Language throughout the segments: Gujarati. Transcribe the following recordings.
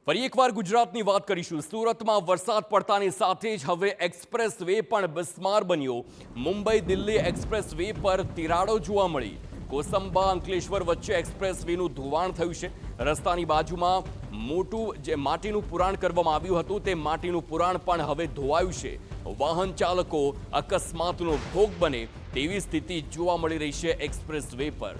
ફરી એકવાર ગુજરાતની વાત કરીશું। સુરતમાં વરસાદ પડતાની સાથે જ હવે એક્સપ્રેસ વે પણ બિસ્માર બન્યો। મુંબઈ દિલ્હી એક્સપ્રેસ વે પર તિરાડો જોવા મળી। કોસંબા અંકલેશ્વર વચ્ચે એક્સપ્રેસ વેનું ધોવાણ થયું છે। રસ્તાની બાજુમાં મોટું જે માટીનું પુરાણ કરવામાં આવ્યું હતું તે માટીનું પુરાણ પણ હવે ધોવાયું છે। વાહન ચાલકો અકસ્માતનો ભોગ બને તેવી સ્થિતિ જોવા મળી રહી છે એક્સપ્રેસ વે પર।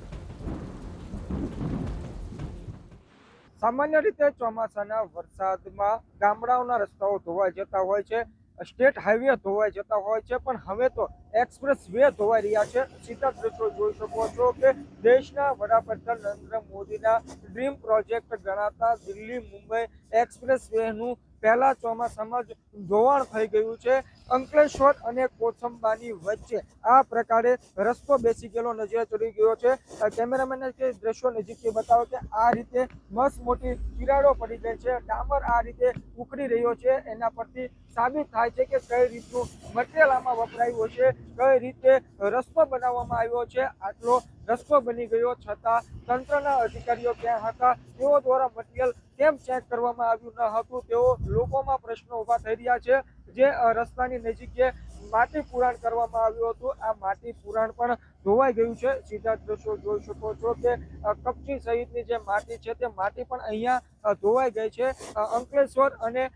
सामान्य रीते ચોમાસાના વરસાદમાં ગામડાઓના રસ્તાઓ ધોવાઈ જતા હોય છે, સ્ટેટ હાઈવે ધોવાઈ જતા હોય છે, પણ હવે તો એક્સપ્રેસ વે ધોવાઈ રહ્યા છે। સીધા દ્રશ્યો જોઈ શકો છો કે દેશના વડાપ્રધાન નરેન્દ્ર મોદીના ડ્રીમ પ્રોજેક્ટ ગણાતા દિલ્હી મુંબઈ એક્સપ્રેસ વેનું પહેલા ચોમાસામાં જ ધોવાણ થઈ ગયું છે। અંકલેશ્વર અને કોસંબાની વચ્ચે આ પ્રકારે રસ્તો બેસી ગયેલો નજરે ચડી ગયો છે। કેમેરામેનને કે દ્રશ્યો નજીકથી બતાવો કે આ રીતે મસ્ત મોટી તિરાડો પડી ગઈ છે, ડામર આ રીતે ઉખડી રહ્યો છે। એના પરથી સાબિત થાય છે કે કઈ રીતનું મટીરિયલ આમાં વપરાયું છે, કઈ રીતે રસ્તો બનાવવામાં આવ્યો છે। આટલો રસ્તો બની ગયો છતાં તંત્રના અધિકારીઓ ક્યાં હતા, તેઓ દ્વારા મટીરિયલ કેમ ચેક કરવામાં આવ્યું ન હતું, તેઓ લોકોમાં પ્રશ્નો ઊભા થઈ રહ્યા છે। જે રસ્તાની નજીકે માટી પુરાણ કરવામાં આવ્યું હતું, આ માટી પુરાણ પણ ધોવાઈ ગયું છે। સીધા દ્રશ્યો જોઈ શકો છો કે કપચી સહિતની જે માટી છે તે માટી પણ અહીંયા ધોવાઈ ગઈ છે। અંકલેશ્વર અને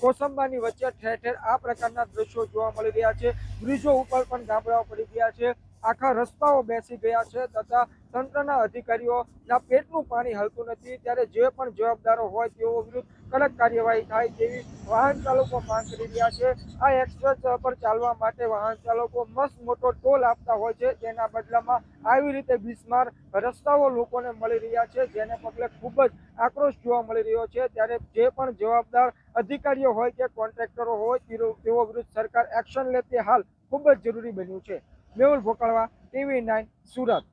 કોસંબાની વચ્ચે ઠેર ઠેર આ પ્રકારના દ્રશ્યો જોવા મળી રહ્યા છે। બ્રિજો ઉપર પણ ગાબડાઓ પડી ગયા છે, આખા રસ્તાઓ બેસી ગયા છે, તથા તંત્રના અધિકારીઓના પેટનું પાણી હલતું નથી। ત્યારે જે પણ જવાબદારો હોય તેઓ વિરુદ્ધ કડક કાર્યવાહી થાય તેવી વાહન ચાલકો માંગ કરી રહ્યા છે। આ એક્સપ્રેસ પર ચાલવા માટે વાહન ચાલકો મસ્ત મોટો ટોલ આપતા હોય છે, તેના બદલામાં આવી રીતે બિસ્માર રસ્તાઓ લોકોને મળી રહ્યા છે, જેને પગલે ખૂબ જ આક્રોશ જોવા મળી રહ્યો છે। ત્યારે જે પણ જવાબદાર અધિકારીઓ હોય કે કોન્ટ્રાક્ટરો હોય તેઓ વિરુદ્ધ સરકાર એક્શન લે તે હાલ ખૂબ જ જરૂરી બન્યું છે। મેહુલ ભોકાળવા, TV9 સુરત।